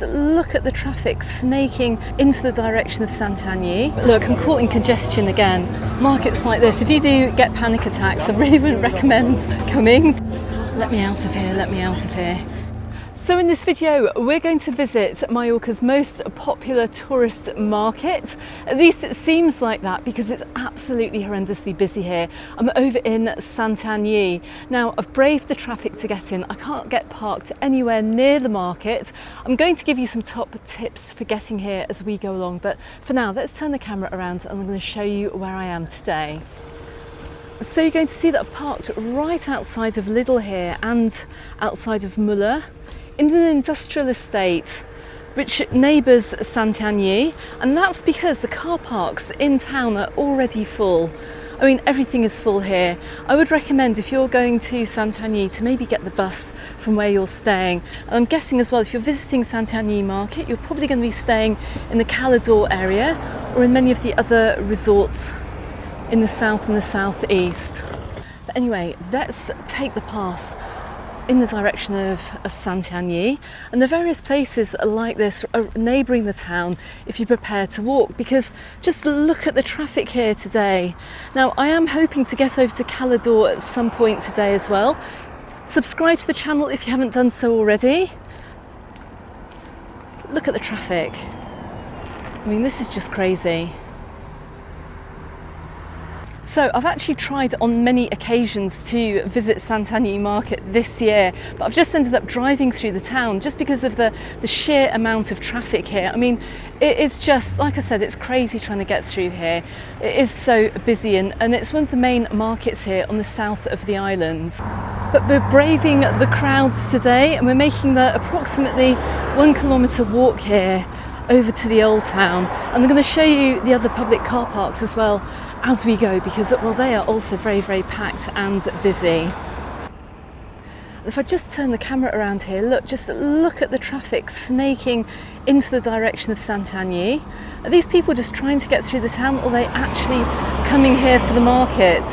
Look at the traffic snaking into the direction of Santanyí. Look, I'm caught in congestion again. Markets like this, if you do get panic attacks, I really wouldn't recommend coming. Let me out of here, let me out of here. So in this video, we're going to visit Mallorca's most popular tourist market. At least it seems like that because it's absolutely horrendously busy here. I'm over in Santanyí. Now, I've braved the traffic to get in. I can't get parked anywhere near the market. I'm going to give you some top tips for getting here as we go along. But for now, let's turn the camera around and I'm going to show you where I am today. So you're going to see that I've parked right outside of Lidl here and outside of Muller, in an industrial estate which neighbours Santanyí, and that's because the car parks in town are already full. I mean, everything is full here. I would recommend, if you're going to Santanyi, to maybe get the bus from where you're staying. And I'm guessing as well, if you're visiting Santanyi Market, you're probably going to be staying in the Cala area or in many of the other resorts in the south and the southeast. But anyway, let's take the path in the direction of Santanyí, and the various places like this are neighbouring the town if you prepare to walk, because just look at the traffic here today. Now, I am hoping to get over to Cala at some point today as well. Subscribe to the channel if you haven't done so already. Look at the traffic. I mean, this is just crazy. So I've actually tried on many occasions to visit Santanyi Market this year, but I've just ended up driving through the town just because of the sheer amount of traffic here. I mean, it is just, like I said, it's crazy trying to get through here. It is so busy, and it's one of the main markets here on the south of the island. But we're braving the crowds today, and we're making the approximately 1 kilometre walk here over to the old town. And I'm going to show you the other public car parks as well as we go, because, well, they are also very, very packed and busy. If I just turn the camera around here, look, just look at the traffic snaking into the direction of Santanyí. Are these people just trying to get through the town, or are they actually coming here for the market?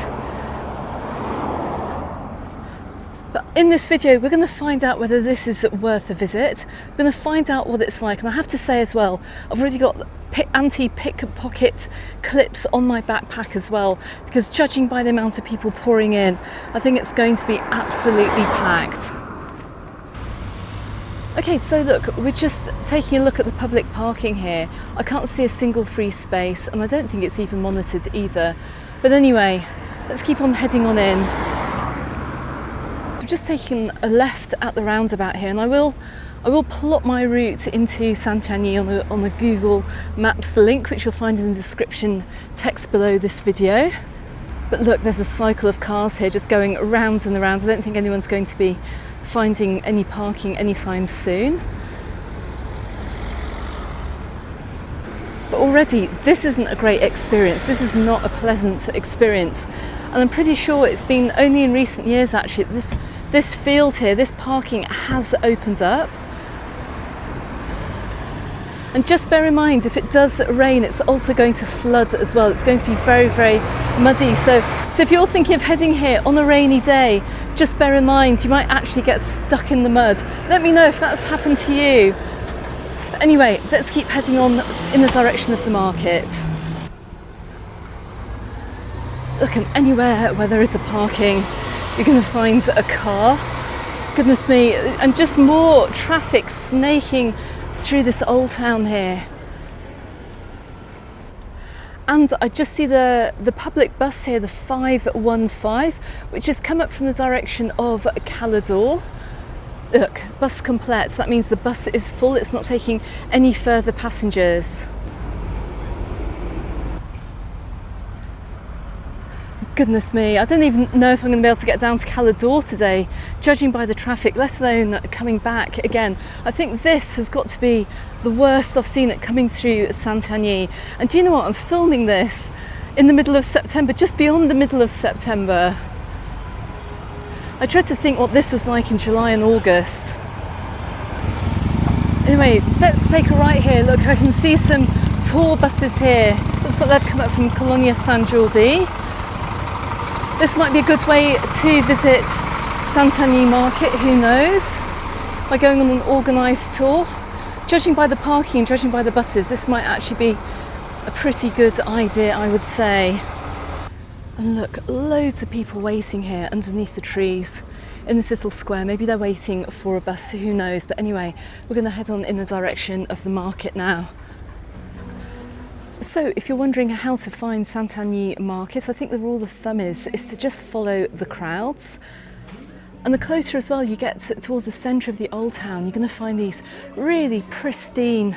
But in this video, we're going to find out whether this is worth a visit. We're going to find out what it's like. And I have to say as well, I've already got anti-pickpocket clips on my backpack as well, because judging by the amount of people pouring in, I think it's going to be absolutely packed. Okay, so look, we're just taking a look at the public parking here. I can't see a single free space, and I don't think it's even monitored either. But anyway, let's keep on heading on in. I've just taken a left at the roundabout here, and I will plot my route into Santanyí on the Google Maps link, which you'll find in the description text below this video. But look, there's a cycle of cars here just going round and around. I don't think anyone's going to be finding any parking anytime soon. But already, this isn't a great experience. This is not a pleasant experience. And I'm pretty sure it's been only in recent years, actually, that this field here, this parking has opened up. And just bear in mind, if it does rain, it's also going to flood as well. It's going to be very, very muddy. So if you're thinking of heading here on a rainy day, just bear in mind, you might actually get stuck in the mud. Let me know if that's happened to you. But anyway, let's keep heading on in the direction of the market. Look, and anywhere where there is a parking, you're going to find a car. Goodness me, and just more traffic snaking through this old town here. And I just see the public bus here, the 515, which has come up from the direction of Cala. Look, bus complete, so that means the bus is full, it's not taking any further passengers. Goodness me, I don't even know if I'm going to be able to get down to Cala today, judging by the traffic, let alone coming back again. I think this has got to be the worst I've seen it coming through Santanyí. And do you know what? I'm filming this in the middle of September, just beyond the middle of September. I tried to think what this was like in July and August. Anyway, let's take a right here. Look, I can see some tour buses here. Looks like they've come up from Colonia San Jordi. This might be a good way to visit Santanyi Market, who knows, by going on an organised tour. Judging by the parking, judging by the buses, this might actually be a pretty good idea, I would say. And look, loads of people waiting here underneath the trees in this little square. Maybe they're waiting for a bus, who knows? But anyway, we're going to head on in the direction of the market now. So if you're wondering how to find Santanyi Market, I think the rule of thumb is to just follow the crowds. And the closer as well you get towards the centre of the old town, you're going to find these really pristine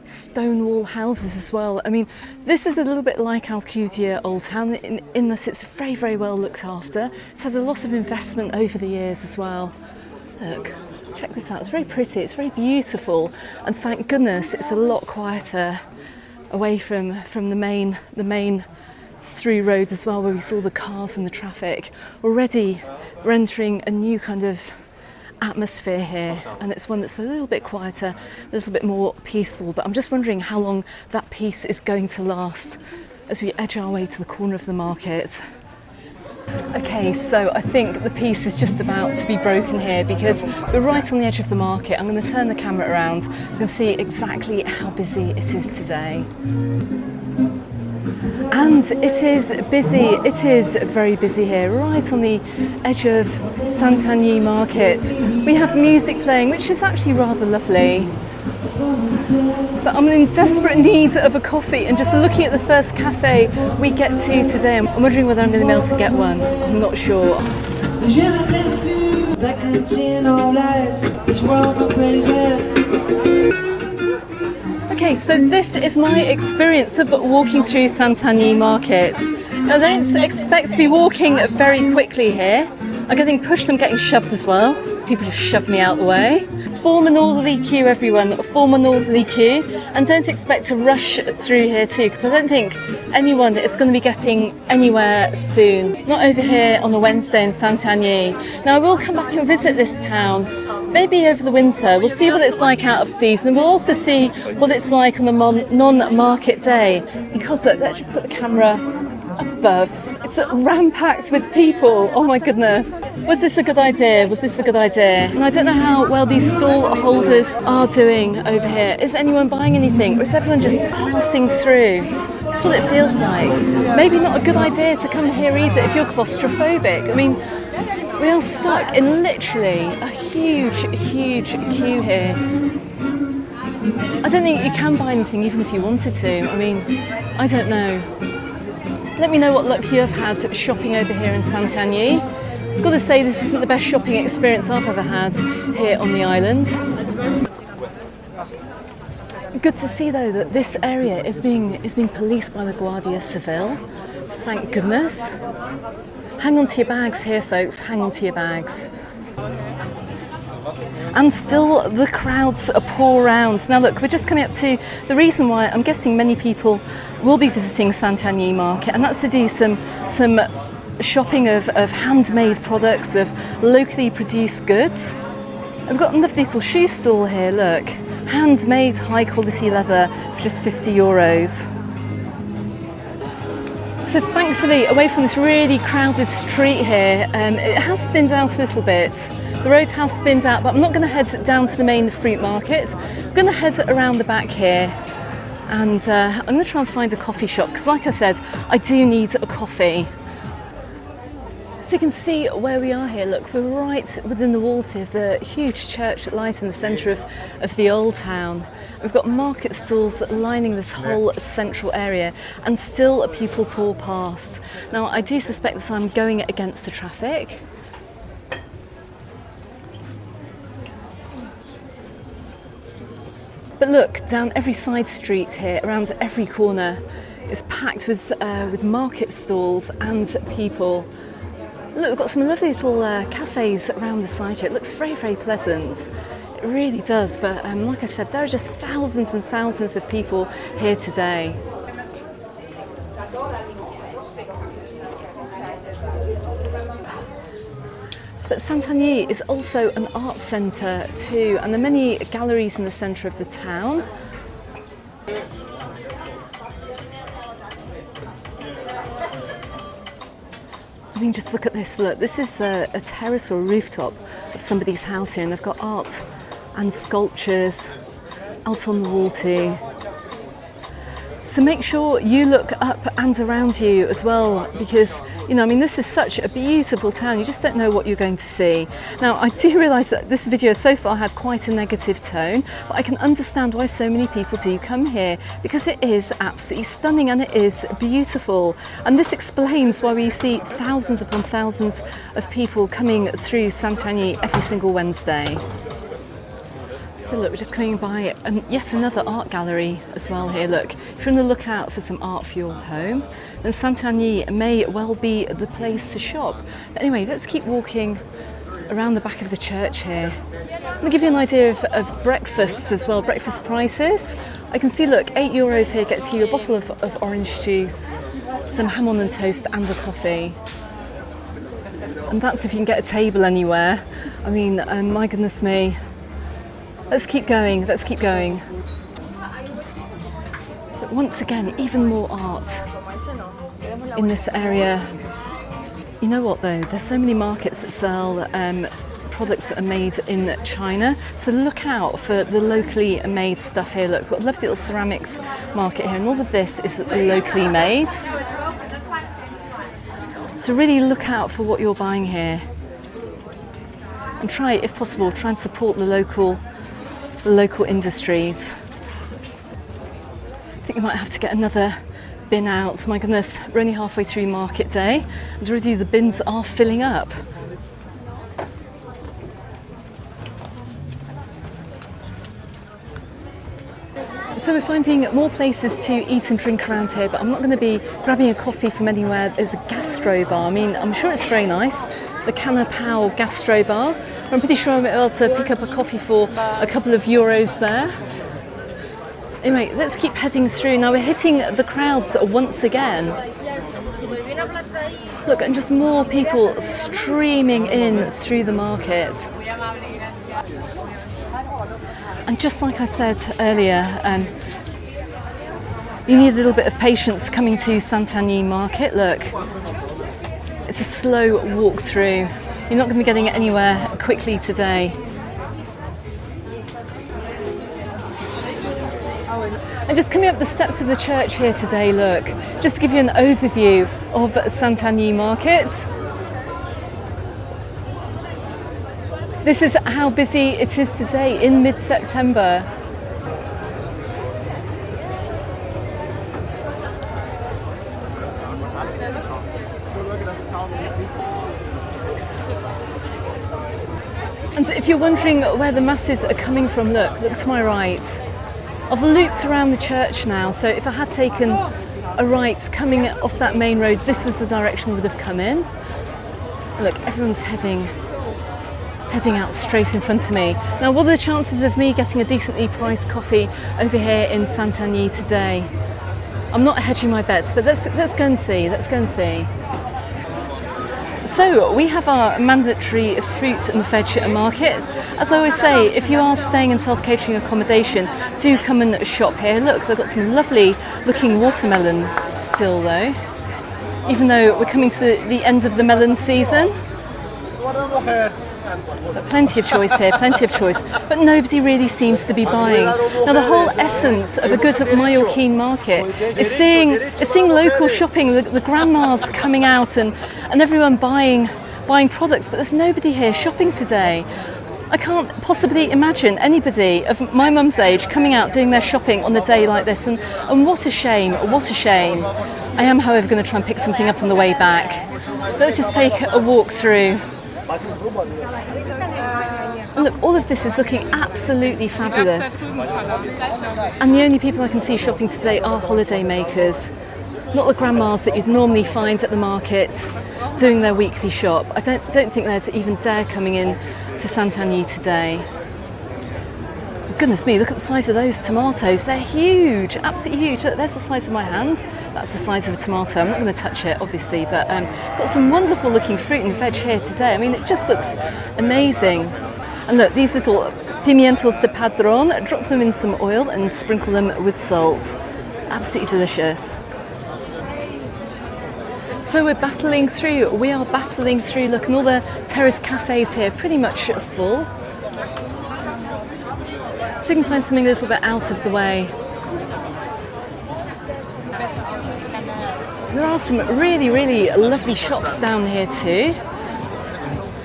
stone wall houses as well. I mean, this is a little bit like Alcudia Old Town in that it's very, very well looked after. It's had a lot of investment over the years as well. Look, check this out. It's very pretty, it's very beautiful, and thank goodness it's a lot quieter away from the main through roads as well, where we saw the cars and the traffic. Already we're entering a new kind of atmosphere here, and it's one that's a little bit quieter, a little bit more peaceful, but I'm just wondering how long that peace is going to last as we edge our way to the corner of the market. Okay, so I think the peace is just about to be broken here because we're right on the edge of the market. I'm going to turn the camera around. You can see exactly how busy it is today. And it is busy, it is very busy here, right on the edge of Santanyi Market. We have music playing, which is actually rather lovely. But I'm in desperate need of a coffee, and just looking at the first cafe we get to today, I'm wondering whether I'm going to be able to get one. I'm not sure. Okay, so this is my experience of walking through Santanyi Market. Now, I don't expect to be walking very quickly here. I'm getting pushed, I'm getting shoved as well, because people just shove me out the way. Form an orderly queue, everyone, form an orderly queue, and don't expect to rush through here too, because I don't think anyone is going to be getting anywhere soon. Not over here on a Wednesday in Santanyí. Now, I will come back and visit this town, maybe over the winter. We'll see what it's like out of season. We'll also see what it's like on a non-market day, because look, let's just put the camera up above. It's ram-packed with people. Oh my goodness. Was this a good idea? Was this a good idea? And I don't know how well these stall holders are doing over here. Is anyone buying anything, or is everyone just passing through? That's what it feels like. Maybe not a good idea to come here either if you're claustrophobic. I mean, we are stuck in literally a huge queue here. I don't think you can buy anything even if you wanted to. I mean, I don't know. Let me know what luck you have had shopping over here in Santanyí. I've got to say, this isn't the best shopping experience I've ever had here on the island. Good to see though that this area is being policed by the Guardia Civil. Thank goodness. Hang on to your bags here, folks, hang on to your bags. And still the crowds pour around. Now look, we're just coming up to the reason why I'm guessing many people will be visiting Santanyi Market, and that's to do some shopping of handmade products, of locally produced goods. I've got a lovely little shoe stall here, look. Handmade, high quality leather for just €50. So thankfully, away from this really crowded street here, it has thinned out a little bit. The road has thinned out, but I'm not going to head down to the main fruit market. I'm going to head around the back here, and I'm going to try and find a coffee shop, because like I said, I do need a coffee. So you can see where we are here. Look, we're right within the walls here of the huge church that lies in the centre of the old town. We've got market stalls lining this whole central area, and still people pour past. Now, I do suspect that I'm going against the traffic. But look, down every side street here, around every corner, is packed with market stalls and people. Look, we've got some lovely little cafes around the side here. It looks very, very pleasant. It really does, but like I said, there are just thousands and thousands of people here today. But Santanyí is also an art centre too, and there are many galleries in the centre of the town. I mean, just look at this, look, this is a terrace or a rooftop of somebody's house here, and they've got art and sculptures out on the wall too. So make sure you look up and around you as well, because, you know, I mean, this is such a beautiful town. You just don't know what you're going to see. Now, I do realise that this video so far had quite a negative tone, but I can understand why so many people do come here, because it is absolutely stunning and it is beautiful. And this explains why we see thousands upon thousands of people coming through Santanyí every single Wednesday. So look, we're just coming by yet another art gallery as well here. Look, if you're on the lookout for some art for your home, then Santanyí may well be the place to shop. But anyway, let's keep walking around the back of the church here. I'm going to give you an idea of breakfasts as well, breakfast prices. I can see, look, €8 here gets you a bottle of orange juice, some ham on and toast and a coffee. And that's if you can get a table anywhere. I mean, my goodness me. Let's keep going, let's keep going. But once again, even more art in this area. You know what though, there's so many markets that sell products that are made in China, so look out for the locally made stuff here. Look, we've got a lovely little ceramics market here, and all of this is locally made. So really look out for what you're buying here. And try, if possible, try and support the local industries. I think we might have to get another bin out. My goodness, we're only halfway through market day and already the bins are filling up. So we're finding more places to eat and drink around here, but I'm not going to be grabbing a coffee from anywhere. There's a gastro bar. I mean, I'm sure it's very nice. The Cala gastro bar. I'm pretty sure I'll be able to pick up a coffee for a couple of euros there. Anyway, let's keep heading through. Now we're hitting the crowds once again. Look, and just more people streaming in through the market. And just like I said earlier, you need a little bit of patience coming to Santanyi Market. Look, it's a slow walk through. You're not going to be getting anywhere quickly today. And just coming up the steps of the church here today, look, just to give you an overview of Santanyi Market. This is how busy it is today in mid-September. And if you're wondering where the masses are coming from, look to my right. I've looped around the church now, so if I had taken a right coming off that main road, this was the direction I would have come in. Look, everyone's heading out straight in front of me. Now, what are the chances of me getting a decently priced coffee over here in Santanyí today? I'm not hedging my bets, but let's go and see. Let's go and see. So we have our mandatory fruit and veg market. As I always say, if you are staying in self-catering accommodation, do come and shop here. Look, they've got some lovely looking watermelon still though, even though we're coming to the end of the melon season. But plenty of choice here, plenty of choice, but nobody really seems to be buying. Now the whole essence of a good Mallorquin market is seeing local shopping, the grandmas coming out and everyone buying products, but there's nobody here shopping today. I can't possibly imagine anybody of my mum's age coming out doing their shopping on a day like this, and what a shame, what a shame. I am, however, going to try and pick something up on the way back. So let's just take a walk through. And look, all of this is looking absolutely fabulous. And the only people I can see shopping today are holiday makers, not the grandmas that you'd normally find at the market doing their weekly shop. I don't think there's even dare coming in to Santanyí today. Goodness me, look at the size of those tomatoes. They're huge, absolutely huge. Look, there's the size of my hand. That's the size of a tomato. I'm not going to touch it, obviously, but got some wonderful looking fruit and veg here today. I mean, it just looks amazing. And look, these little pimientos de padrón, drop them in some oil and sprinkle them with salt. Absolutely delicious. So we're battling through, look, and all the terrace cafes here pretty much full. So we can find something a little bit out of the way. There are some really, really lovely shops down here too.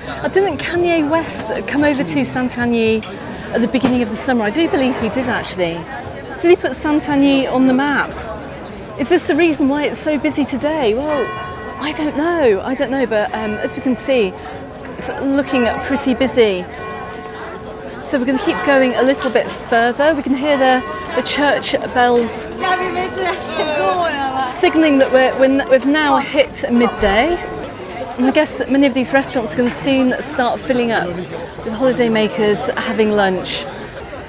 I didn't Kanye West come over to Santanyí at the beginning of the summer? I do believe he did actually. Did he put Santanyí on the map? Is this the reason why it's so busy today? Well, I don't know, but as we can see, it's looking pretty busy. So we're going to keep going a little bit further. We can hear the church bells signalling that we've now hit midday. And I guess many of these restaurants are going to soon start filling up with holidaymakers having lunch.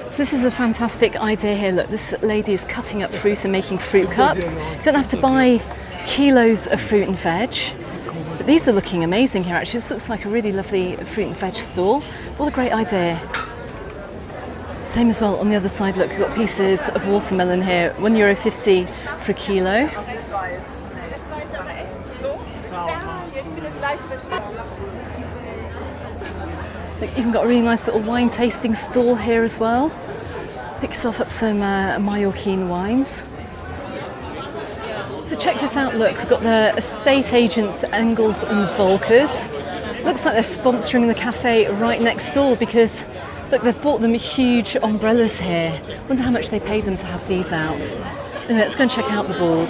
So this is a fantastic idea here. Look, this lady is cutting up fruit and making fruit cups. You don't have to buy kilos of fruit and veg. But these are looking amazing here actually. This looks like a really lovely fruit and veg stall. What a great idea. Same as well on the other side, look, we've got pieces of watermelon here, €1.50 for a kilo. Look, even got a really nice little wine tasting stall here as well. Pick yourself up some Mallorquin wines. So check this out, look, we've got the estate agents Engels and Volkers. Looks like they're sponsoring the cafe right next door because look, they've bought them huge umbrellas here. Wonder how much they paid them to have these out. Anyway, let's go and check out the board.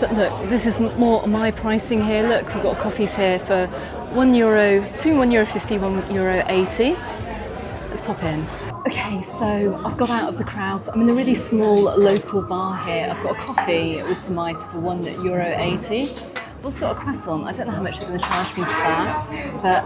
But look, this is more my pricing here. Look, we've got coffees here for €1, between €1.50 and €1.80. Let's pop in. Okay, so I've got out of the crowds. I'm in a really small local bar here. I've got a coffee with some ice for €1.80. I've also got a croissant. I don't know how much they're going to charge me for that, but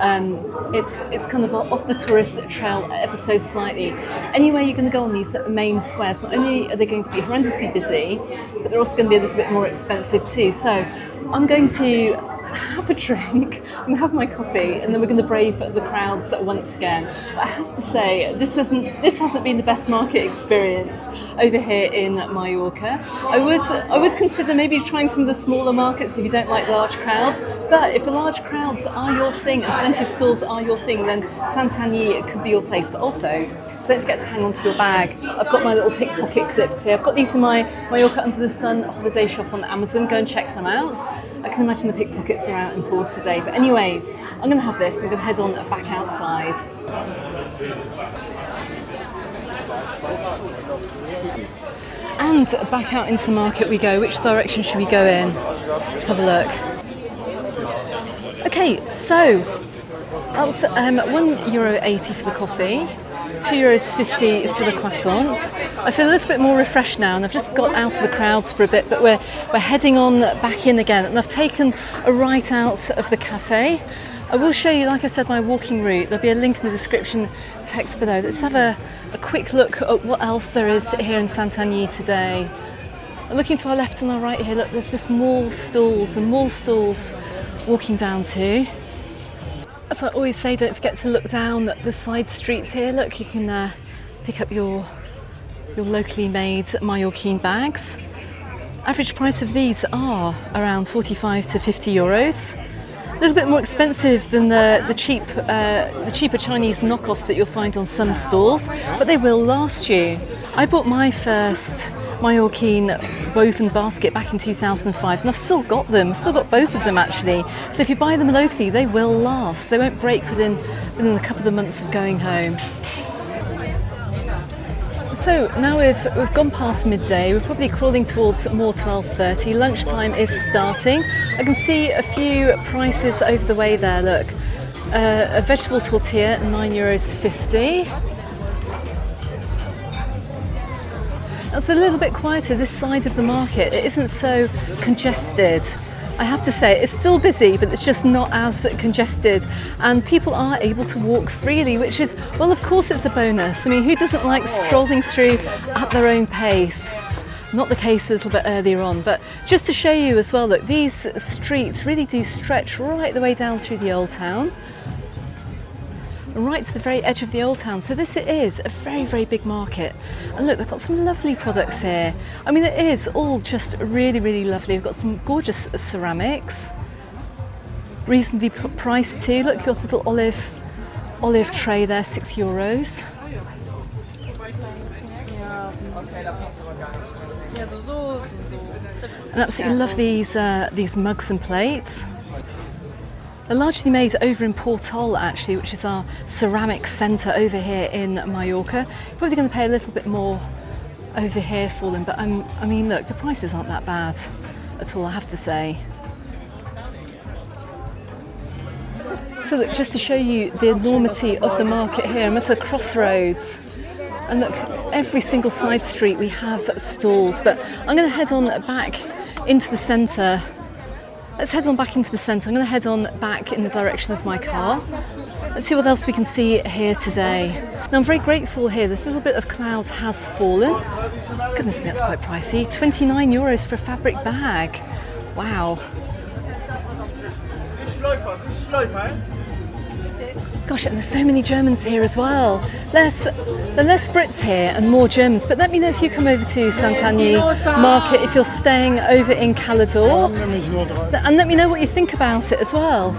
it's kind of off the tourist trail ever so slightly. Anyway, you're going to go on these main squares. Not only are they going to be horrendously busy, but they're also going to be a little bit more expensive too. So I'm going to have a drink and have my coffee, and then we're going to brave the crowds once again. But I have to say, this hasn't been the best market experience over here in Mallorca. I would consider maybe trying some of the smaller markets if you don't like large crowds. But if the large crowds are your thing and plenty of stalls are your thing, then Santanyí could be your place. But also, don't forget to hang on to your bag. I've got my little pickpocket clips here. I've got these in my Mallorca Under the Sun holiday shop on Amazon. Go and check them out. I can imagine the pickpockets are out in force today. But anyways, I'm going to have this. I'm going to head on back outside. And back out into the market we go. Which direction should we go in? Let's have a look. Okay, so that was €1.80 for the coffee. €2.50 for the croissant. I feel a little bit more refreshed now, and I've just got out of the crowds for a bit, but we're heading on back in again, and I've taken a right out of the cafe. I will show you, like I said, my walking route. There'll be a link in the description text below. Let's have a quick look at what else there is here in Santanyí today. Looking to our left and our right here, look, there's just more stalls and more stalls walking down to. As I always say, don't forget to look down at the side streets here. Look, you can pick up your locally made Mallorquin bags. Average price of these are around 45 to 50 euros. A little bit more expensive than the cheaper Chinese knockoffs that you'll find on some stores, but they will last you. I bought my first Mallorquin woven basket back in 2005, and I've still got them, still got both of them actually. So if you buy them locally, they will last. They won't break within a couple of months of going home. So now we've gone past midday, we're probably crawling towards more 12:30. Lunchtime is starting. I can see a few prices over the way there, look. A vegetable tortilla, €9.50. It's a little bit quieter this side of the market. It isn't so congested. I have to say, it's still busy, but it's just not as congested, and people are able to walk freely, which is, well, of course it's a bonus. I mean, who doesn't like strolling through at their own pace? Not the case a little bit earlier on, but just to show you as well, look, these streets really do stretch right the way down through the old town, right to the very edge of the old town. So this is a very, very big market. And look, they've got some lovely products here. I mean, it is all just really, really lovely. We've got some gorgeous ceramics, reasonably priced too. Look, your little olive tray there, €6. I absolutely love these mugs and plates. They're largely made over in Portol actually, which is our ceramic centre over here in Mallorca. Probably going to pay a little bit more over here for them, but I mean look, the prices aren't that bad at all, I have to say. So look, just to show you the enormity of the market here, I'm at a crossroads. And look, every single side street we have stalls, but I'm going to head on back into the centre. Let's head on back into the centre. I'm going to head on back in the direction of my car. Let's see what else we can see here today. Now I'm very grateful here, this little bit of cloud has fallen. Goodness me, that's quite pricey. €29 for a fabric bag. Wow. Gosh, and there's so many Germans here as well. There are less Brits here and more Germans, but let me know if you come over to Santanyi Market, if you're staying over in Cala, and let me know what you think about it as well.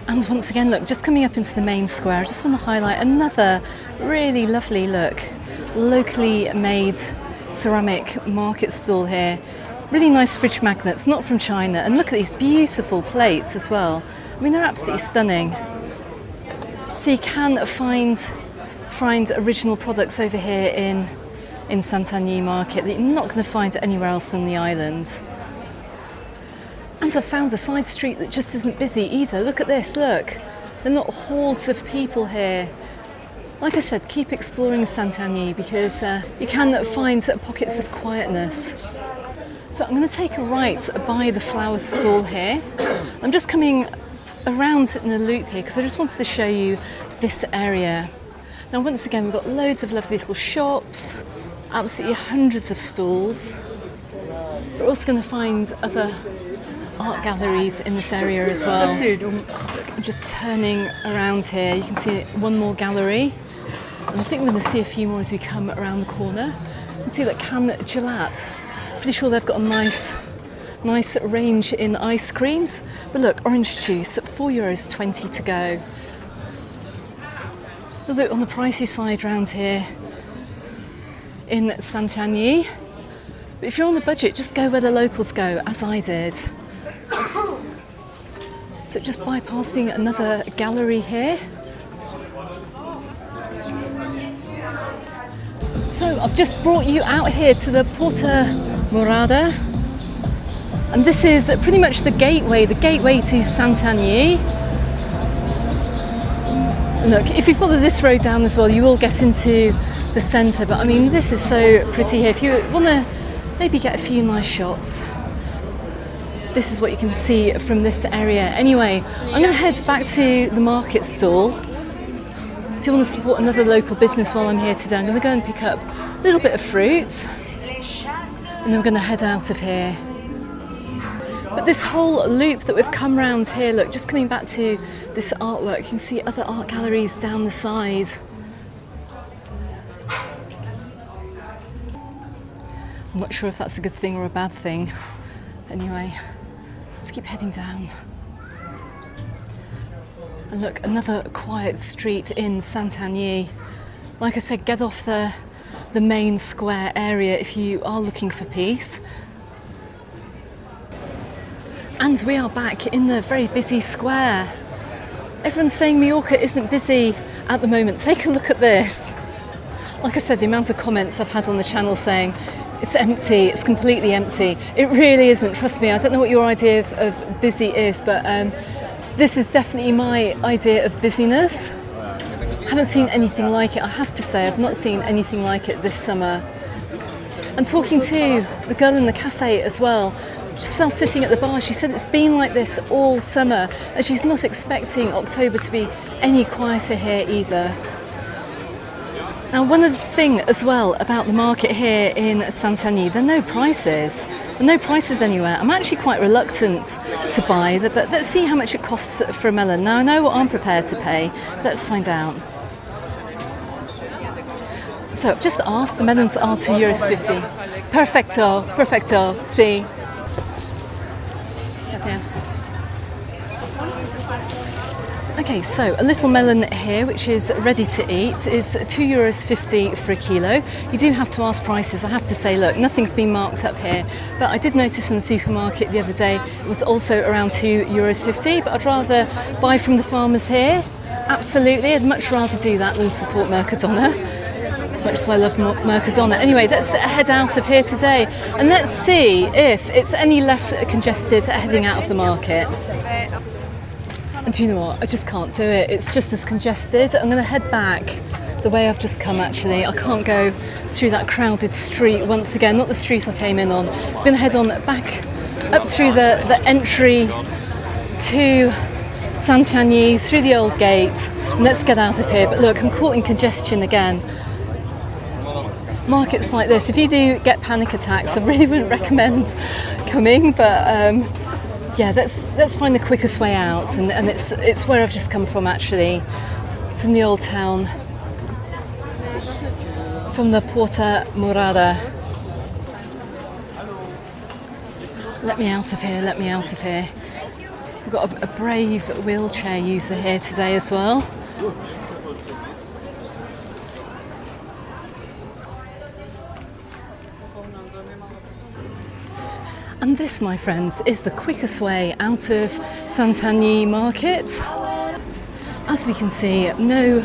And once again, look, just coming up into the main square, I just want to highlight another really lovely look, locally made ceramic market stall here. Really nice fridge magnets, not from China, and look at these beautiful plates as well. I mean, they're absolutely stunning. So you can find original products over here in Santanyi Market that you're not going to find anywhere else on the island. And I've found a side street that just isn't busy either. Look at this, look. There are not hordes of people here. Like I said, keep exploring Santanyí because you can find pockets of quietness. So I'm going to take a right by the flower stall here. I'm just coming around in a loop here because I just wanted to show you this area. Now once again, we've got loads of lovely little shops, absolutely hundreds of stalls. We're also going to find other art galleries in this area as well. Just turning around here, you can see one more gallery, and I think we're going to see a few more as we come around the corner. You can see that Cala. Pretty sure they've got a nice range in ice creams. But look, orange juice at €4.20 to go. A look on the pricey side round here in Santanyí. But if you're on the budget, just go where the locals go, as I did. So just bypassing another gallery here. So I've just brought you out here to the Porta Morada. And this is pretty much the gateway to Santanyí. And look, if you follow this road down as well, you will get into the centre. But I mean, this is so pretty here. If you want to maybe get a few nice shots, this is what you can see from this area. Anyway, I'm going to head back to the market stall. Do you want to support another local business while I'm here today? I'm going to go and pick up a little bit of fruit, and then we're going to head out of here. But this whole loop that we've come round here, look, just coming back to this artwork, you can see other art galleries down the side. I'm not sure if that's a good thing or a bad thing. Anyway, let's keep heading down. And look, another quiet street in Santanyí. Like I said, get off the main square area if you are looking for peace. And we are back in the very busy square. Everyone's saying Mallorca isn't busy at the moment. Take a look at this. Like I said, the amount of comments I've had on the channel saying it's empty, it's completely empty. It really isn't, trust me. I don't know what your idea of busy is, but this is definitely my idea of busyness. I haven't seen anything like it, I have to say. I've not seen anything like it this summer. And talking to the girl in the cafe as well, she's now sitting at the bar, she said it's been like this all summer and she's not expecting October to be any quieter here either. Now, one other thing as well about the market here in Santanyí, there are no prices. There are no prices anywhere. I'm actually quite reluctant to buy, but let's see how much it costs for a melon. Now, I know what I'm prepared to pay. Let's find out. So I've just asked, the melons are €2.50. Perfecto, perfecto, sí. Yes. Okay, so a little melon here, which is ready to eat, is €2.50 for a kilo. You do have to ask prices. I have to say, look, nothing's been marked up here, but I did notice in the supermarket the other day it was also around €2.50, but I'd rather buy from the farmers here. Absolutely, I'd much rather do that than support Mercadona, as much as I love Mercadona. Anyway, let's head out of here today and let's see if it's any less congested heading out of the market. And do you know what? I just can't do it. It's just as congested. I'm going to head back the way I've just come, actually. I can't go through that crowded street once again, not the street I came in on. I'm going to head on back up through the entry to Santanyí, through the old gate, and let's get out of here. But look, I'm caught in congestion again. Markets like this, if you do get panic attacks, I really wouldn't recommend coming, but yeah, let's find the quickest way out, and it's where I've just come from, actually, from the old town, from the Porta Morada. Let me out of here, let me out of here. We've got a brave wheelchair user here today as well. And this, my friends, is the quickest way out of Santanyi Market. As we can see, no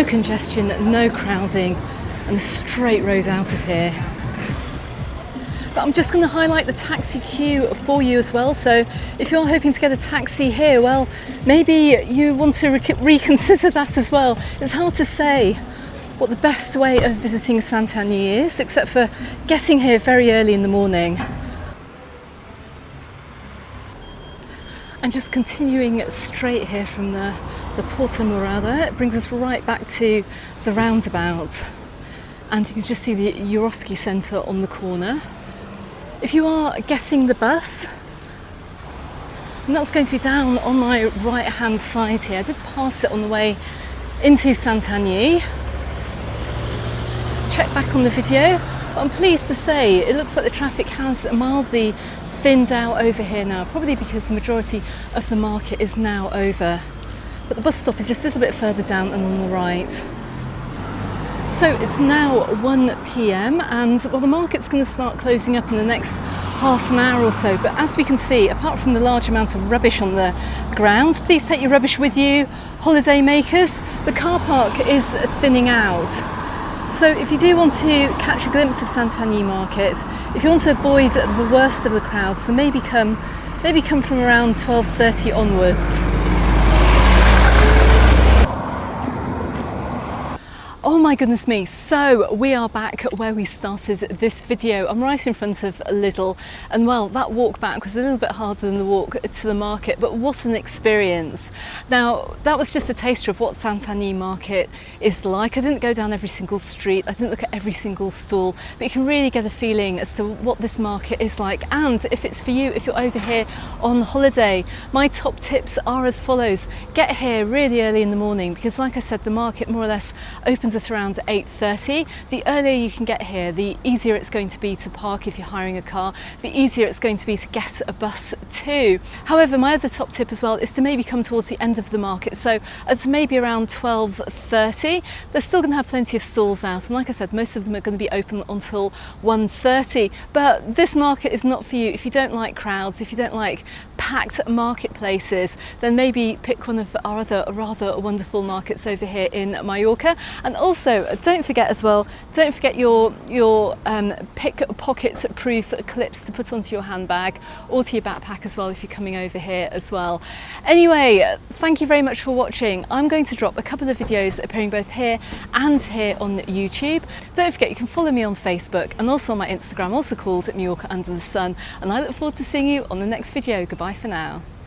congestion, no crowding, and a straight road out of here. But I'm just going to highlight the taxi queue for you as well. So if you're hoping to get a taxi here, well, maybe you want to reconsider that as well. It's hard to say what the best way of visiting Santanyí is, except for getting here very early in the morning. And just continuing straight here from the Porta Morada, it brings us right back to the roundabout. And you can just see the Jurovsky Centre on the corner. If you are getting the bus, and that's going to be down on my right hand side here. I did pass it on the way into Santanyí. Check back on the video, but I'm pleased to say it looks like the traffic has mildly thinned out over here now, probably because the majority of the market is now over. But the bus stop is just a little bit further down and on the right. So it's now 1 p.m. and well, the market's going to start closing up in the next half an hour or so. But as we can see, apart from the large amount of rubbish on the ground, please take your rubbish with you, holiday makers. The car park is thinning out. So if you do want to catch a glimpse of Santanyi Market, if you want to avoid the worst of the crowds, then maybe come from around 12:30 onwards. Oh my goodness me, so we are back where we started this video. I'm right in front of Lidl, and well, that walk back was a little bit harder than the walk to the market, but what an experience. Now, that was just a taster of what Santanyi Market is like. I didn't go down every single street, I didn't look at every single stall, but you can really get a feeling as to what this market is like. And if it's for you, if you're over here on holiday, my top tips are as follows. Get here really early in the morning, because like I said, the market more or less opens at around 8:30. The earlier you can get here, the easier it's going to be to park if you're hiring a car, the easier it's going to be to get a bus too. However, my other top tip as well is to maybe come towards the end of the market, so at maybe around 12:30. They're still going to have plenty of stalls out, and like I said, most of them are going to be open until 1:30. But this market is not for you if you don't like crowds, if you don't like packed marketplaces. Then maybe pick one of our other rather wonderful markets over here in Mallorca. And also, don't forget as well, don't forget your pickpocket proof clips to put onto your handbag or to your backpack as well if you're coming over here as well. Anyway, thank you very much for watching. I'm going to drop a couple of videos appearing both here and here on YouTube. Don't forget you can follow me on Facebook and also on my Instagram, also called Mallorca Under the Sun, and I look forward to seeing you on the next video. Goodbye for now.